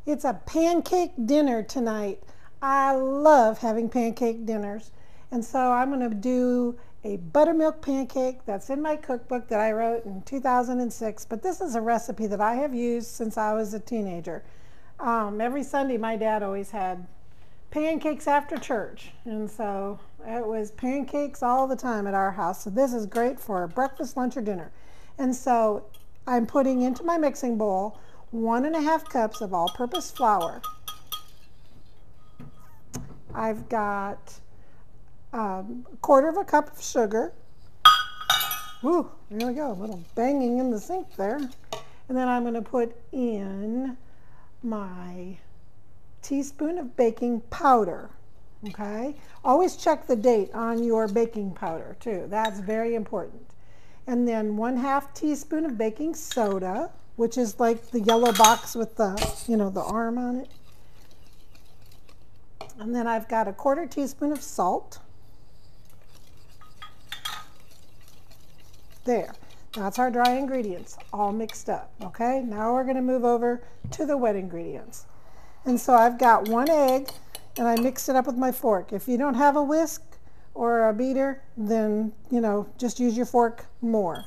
It's a pancake dinner tonight. I love having pancake dinners. And so I'm going to do a buttermilk pancake that's in my cookbook that I wrote in 2006. But this is a recipe that I have used since I was a teenager. Every Sunday my dad always had pancakes after church. And so it was pancakes all the time at our house. So this is great for breakfast, lunch, or dinner. And so I'm putting into my mixing bowl 1.5 cups of all-purpose flour. I've got a 1/4 cup of sugar. Woo, there we go, a little banging in the sink there. And then I'm going to put in my teaspoon of baking powder. Okay, always check the date on your baking powder too. That's very important. And then 1/2 teaspoon of baking soda, which is like the yellow box with the, the arm on it. And then I've got a 1/4 teaspoon of salt. There, that's our dry ingredients all mixed up. Okay, now we're going to move over to the wet ingredients. And so I've got 1 egg, and I mixed it up with my fork. If you don't have a whisk or a beater, then, just use your fork more.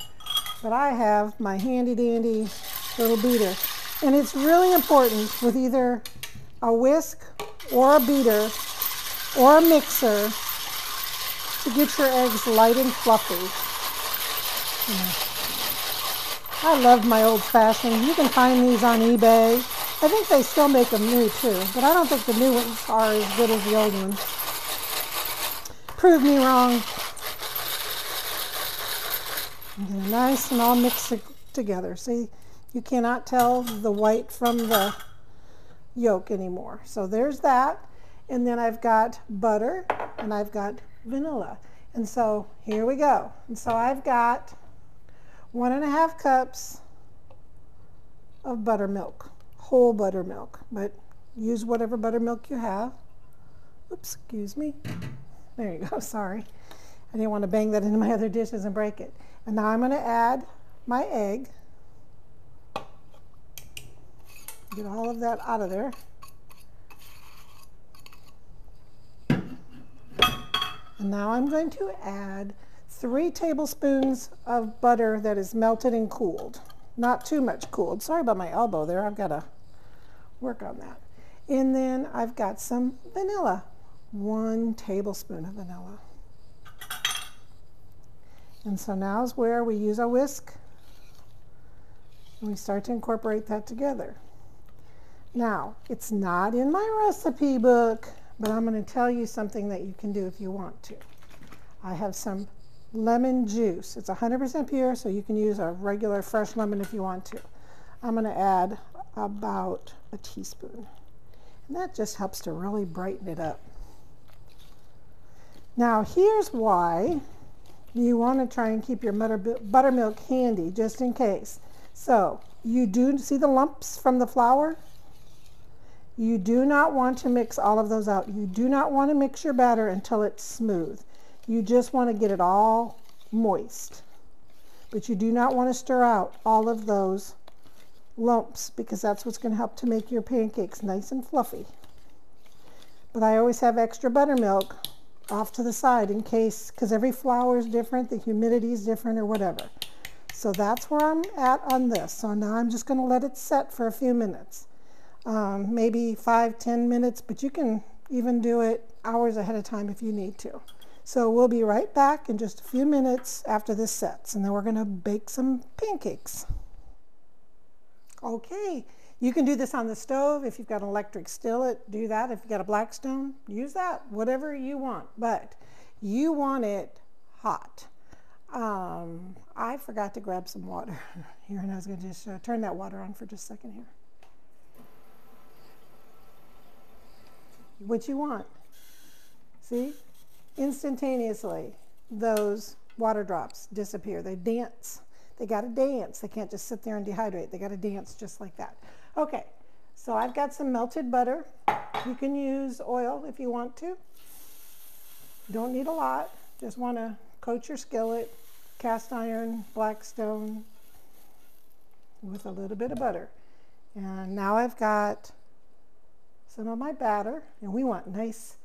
But I have my handy dandy little beater. And it's really important with either a whisk or a beater or a mixer to get your eggs light and fluffy. I love my old-fashioned. You can find these on eBay. I think they still make them new too, but I don't think the new ones are as good as the old ones. Prove me wrong. They're nice and all mixed together. See, you cannot tell the white from the yolk anymore. So there's that. And then I've got butter and I've got vanilla. And so here we go. And so I've got 1.5 cups of buttermilk, whole buttermilk, but use whatever buttermilk you have. Oops, excuse me. There you go, sorry. I didn't want to bang that into my other dishes and break it. And now I'm going to add my egg. Get all of that out of there. And now I'm going to add 3 tablespoons of butter that is melted and cooled. Not too much cooled. Sorry about my elbow there. I've got to work on that. And then I've got some vanilla. 1 tablespoon of vanilla. And so now is where we use a whisk and we start to incorporate that together. Now, it's not in my recipe book, but I'm going to tell you something that you can do if you want to. I have some lemon juice. It's 100% pure, so you can use a regular fresh lemon if you want to. I'm going to add about a teaspoon. And that just helps to really brighten it up. Now, here's why you want to try and keep your buttermilk handy, just in case. So, you do see the lumps from the flour? You do not want to mix all of those out. You do not want to mix your batter until it's smooth. You just want to get it all moist. But you do not want to stir out all of those lumps because that's what's going to help to make your pancakes nice and fluffy. But I always have extra buttermilk off to the side in case, because every flour is different, the humidity is different or whatever. So that's where I'm at on this. So now I'm just going to let it set for a few minutes. Maybe 5-10 minutes, but you can even do it hours ahead of time if you need to. So we'll be right back in just a few minutes after this sets, and then we're going to bake some pancakes. Okay, you can do this on the stove. If you've got an electric skillet, do that. If you've got a Blackstone, use that, whatever you want, but you want it hot. I forgot to grab some water here, and I was going to just turn that water on for just a second here. What you want. See? Instantaneously, those water drops disappear. They dance. They got to dance. They can't just sit there and dehydrate. They got to dance just like that. Okay, so I've got some melted butter. You can use oil if you want to. Don't need a lot. Just want to coat your skillet, cast iron, Blackstone, with a little bit of butter. And now I've got some of my batter, and we want nice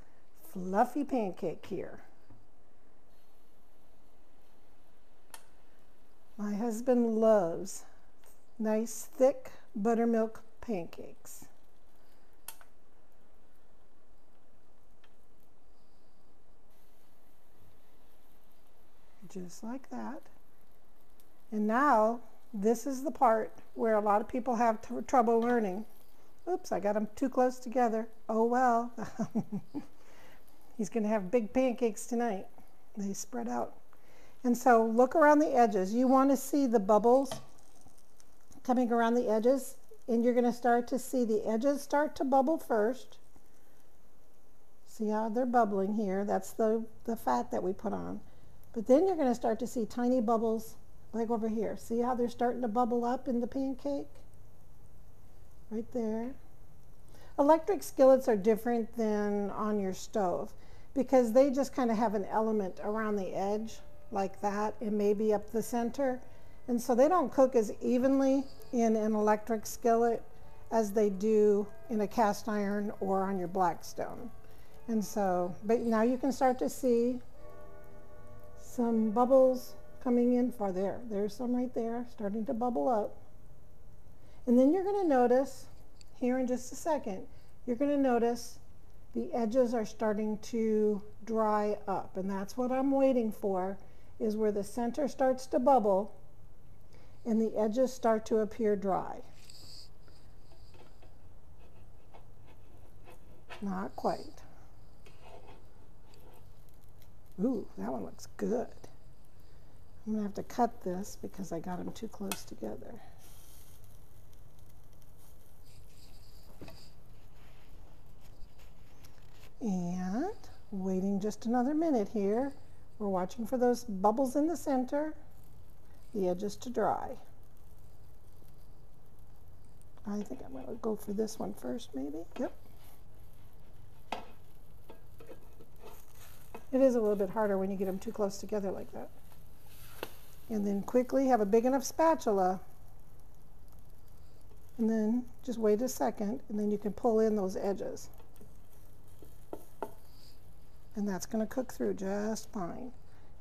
fluffy pancake here. My husband loves nice thick buttermilk pancakes. Just like that. And now this is the part where a lot of people have trouble learning. Oops, I got them too close together. Oh well. He's going to have big pancakes tonight. They spread out. And so look around the edges. You want to see the bubbles coming around the edges, and you're going to start to see the edges start to bubble first. See how they're bubbling here? That's the fat that we put on. But then you're going to start to see tiny bubbles like over here. See how they're starting to bubble up in the pancake? Right there. Electric skillets are different than on your stove because they just kind of have an element around the edge like that and maybe up the center. And so they don't cook as evenly in an electric skillet as they do in a cast iron or on your Blackstone. And so, but now you can start to see some bubbles coming in for there. There's some right there starting to bubble up. And then you're going to notice here in just a second, you're going to notice the edges are starting to dry up. And that's what I'm waiting for, is where the center starts to bubble and the edges start to appear dry. Not quite. Ooh, that one looks good. I'm going to have to cut this because I got them too close together. And waiting just another minute here. We're watching for those bubbles in the center, the edges to dry. I think I'm going to go for this one first, maybe. Yep. It is a little bit harder when you get them too close together like that. And then quickly have a big enough spatula. And then just wait a second, and then you can pull in those edges. And that's going to cook through just fine.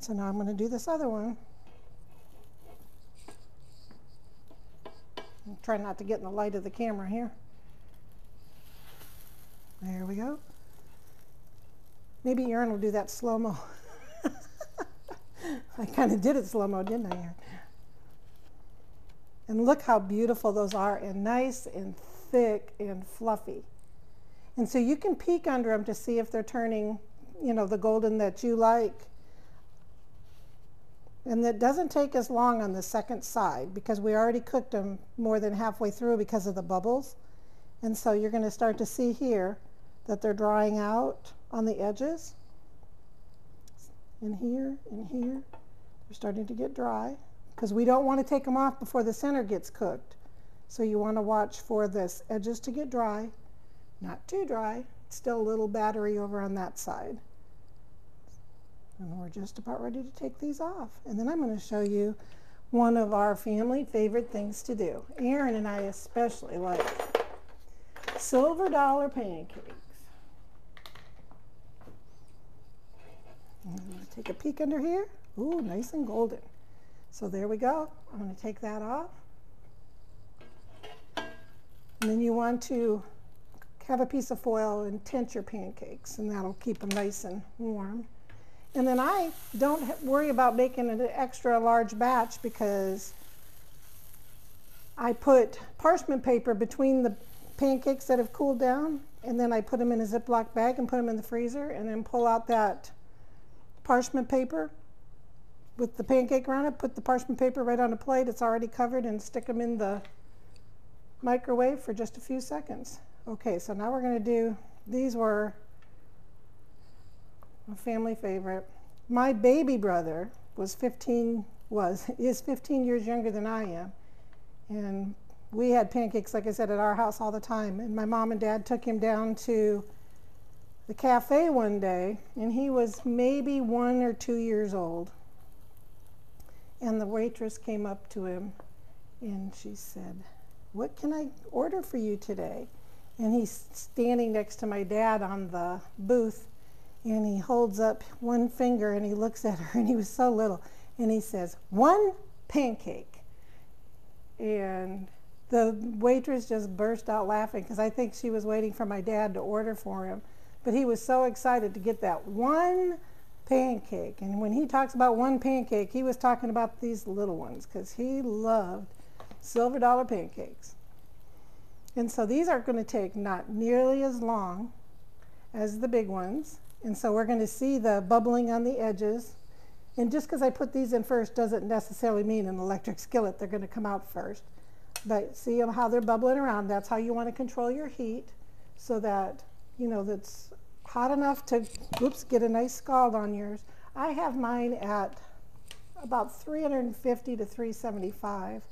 So now I'm going to do this other one. I'm trying not to get in the light of the camera here. There we go. Maybe Aaron will do that slow-mo. I kind of did it slow-mo, didn't I, Aaron? And look how beautiful those are, and nice and thick and fluffy. And so you can peek under them to see if they're turning, you know, the golden that you like. And it doesn't take as long on the second side because we already cooked them more than halfway through because of the bubbles. And so you're going to start to see here that they're drying out on the edges. And here, they're starting to get dry because we don't want to take them off before the center gets cooked. So you want to watch for this edges to get dry, not too dry, still a little battery over on that side. And we're just about ready to take these off. And then I'm going to show you one of our family favorite things to do. Aaron and I especially like silver dollar pancakes. I'm going to take a peek under here. Ooh, nice and golden. So there we go. I'm going to take that off. And then you want to have a piece of foil and tent your pancakes, and that'll keep them nice and warm. And then I don't worry about making an extra large batch because I put parchment paper between the pancakes that have cooled down, and then I put them in a Ziploc bag and put them in the freezer, and then pull out that parchment paper with the pancake around it, put the parchment paper right on a plate, it's already covered, and stick them in the microwave for just a few seconds. Okay, so now we're going to do, these were a family favorite. My baby brother is 15 years younger than I am, and we had pancakes, like I said, at our house all the time. And my mom and dad took him down to the cafe one day, and he was maybe 1 or 2 years old. And the waitress came up to him and she said, "What can I order for you today?" and he's standing next to my dad on the booth, and he holds up one finger and he looks at her, and he was so little, and he says, "1 pancake." And the waitress just burst out laughing because I think she was waiting for my dad to order for him. But he was so excited to get that 1 pancake. And when he talks about 1 pancake, he was talking about these little ones because he loved silver dollar pancakes. And so these are going to take not nearly as long as the big ones. And so we're going to see the bubbling on the edges. And just because I put these in first doesn't necessarily mean an electric skillet they're going to come out first. But see how they're bubbling around. That's how you want to control your heat so that, you know, that's hot enough to, oops, get a nice scald on yours. I have mine at about 350 to 375.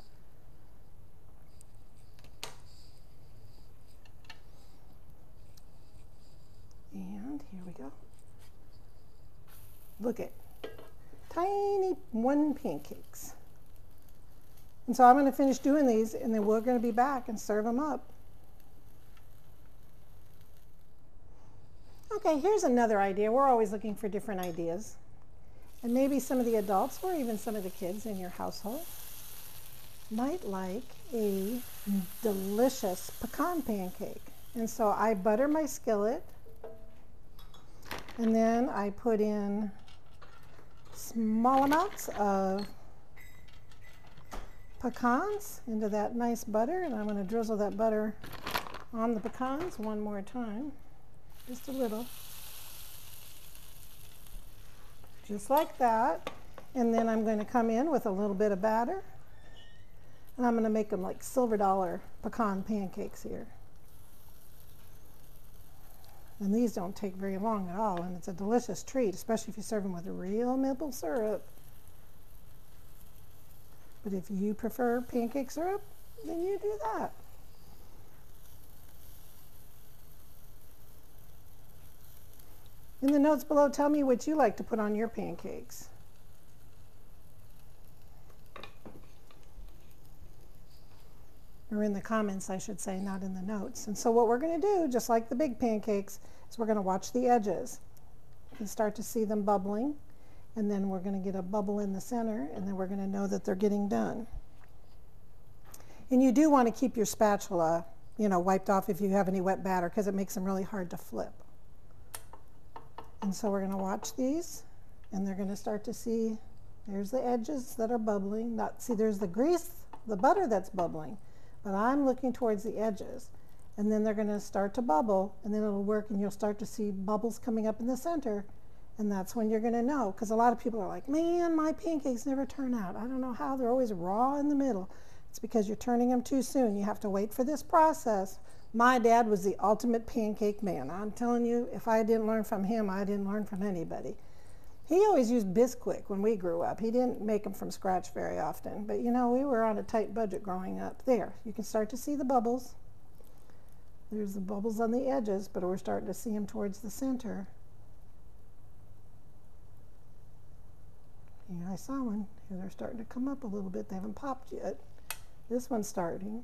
And here we go. Look at tiny 1 pancakes. And so I'm going to finish doing these, and then we're going to be back and serve them up. Okay, here's another idea. We're always looking for different ideas. And maybe some of the adults or even some of the kids in your household might like a delicious pecan pancake. And so I butter my skillet, and then I put in small amounts of pecans into that nice butter, and I'm going to drizzle that butter on the pecans one more time, just a little, just like that. And then I'm going to come in with a little bit of batter, and I'm going to make them like silver dollar pecan pancakes here. And these don't take very long at all, and it's a delicious treat, especially if you serve them with real maple syrup. But if you prefer pancake syrup, then you do that. In the notes below, tell me what you like to put on your pancakes. Or in the comments, I should say, not in the notes. And so what we're going to do, just like the big pancakes, is we're going to watch the edges. You can start to see them bubbling. And then we're going to get a bubble in the center, and then we're going to know that they're getting done. And you do want to keep your spatula, you know, wiped off if you have any wet batter, because it makes them really hard to flip. And so we're going to watch these, and they're going to start to see, there's the edges that are bubbling. See, there's the grease, the butter that's bubbling, but I'm looking towards the edges. And then they're going to start to bubble, and then it'll work, and you'll start to see bubbles coming up in the center. And that's when you're going to know, because a lot of people are like, man, my pancakes never turn out. I don't know how. They're always raw in the middle. It's because you're turning them too soon. You have to wait for this process. My dad was the ultimate pancake man. I'm telling you, if I didn't learn from him, I didn't learn from anybody. He always used Bisquick when we grew up. He didn't make them from scratch very often. But, you know, we were on a tight budget growing up. There, you can start to see the bubbles. There's the bubbles on the edges, but we're starting to see them towards the center. Yeah, I saw one. Here they're starting to come up a little bit. They haven't popped yet. This one's starting.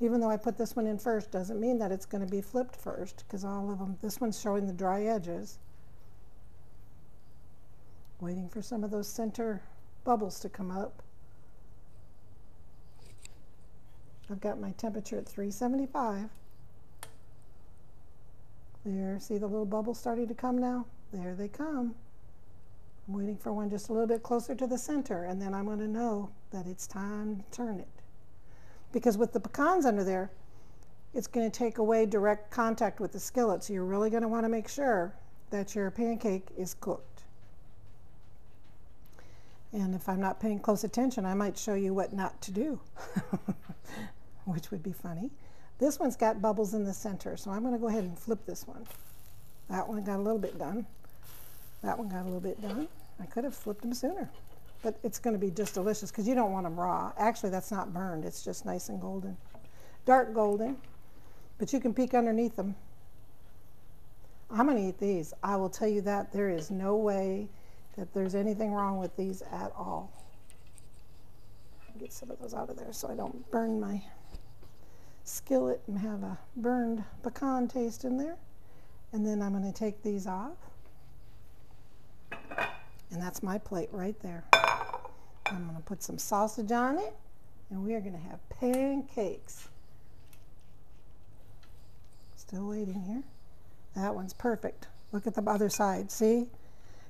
Even though I put this one in first, doesn't mean that it's going to be flipped first, because all of them, this one's showing the dry edges. Waiting for some of those center bubbles to come up. I've got my temperature at 375. There, see the little bubbles starting to come now? There they come. I'm waiting for one just a little bit closer to the center, and then I'm going to know that it's time to turn it. Because with the pecans under there, it's going to take away direct contact with the skillet, so you're really going to want to make sure that your pancake is cooked. And if I'm not paying close attention, I might show you what not to do, which would be funny. This one's got bubbles in the center, so I'm going to go ahead and flip this one. That one got a little bit done. That one got a little bit done. I could have flipped them sooner, but it's going to be just delicious because you don't want them raw. Actually, that's not burned. It's just nice and golden, dark golden, but you can peek underneath them. I'm going to eat these. I will tell you that there is no way that there's anything wrong with these at all. Get some of those out of there so I don't burn my skillet and have a burned pecan taste in there. And then I'm going to take these off. And that's my plate right there. I'm going to put some sausage on it, and we are going to have pancakes. Still waiting here. That one's perfect. Look at the other side. See?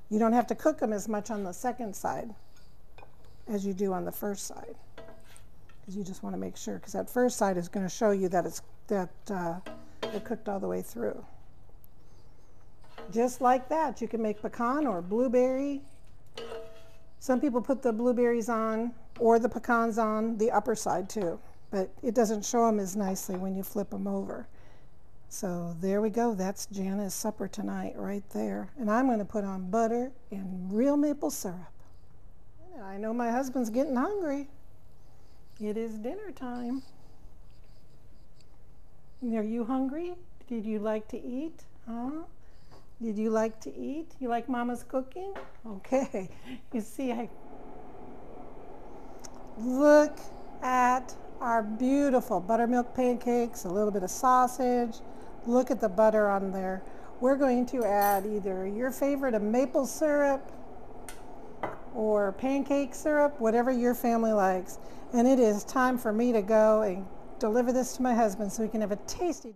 You don't have to cook them as much on the second side as you do on the first side, because you just want to make sure, because that first side is going to show you that it cooked all the way through. Just like that, you can make pecan or blueberry. Some people put the blueberries on or the pecans on the upper side too, but it doesn't show them as nicely when you flip them over. So there we go. That's Jana's supper tonight right there. And I'm going to put on butter and real maple syrup. I know my husband's getting hungry. It is dinner time. Are you hungry? Did you like to eat? Huh? Did you like to eat? You like Mama's cooking? Okay. You see, look at our beautiful buttermilk pancakes, a little bit of sausage. Look at the butter on there. We're going to add either your favorite of maple syrup or pancake syrup, whatever your family likes. And it is time for me to go and deliver this to my husband so we can have a tasty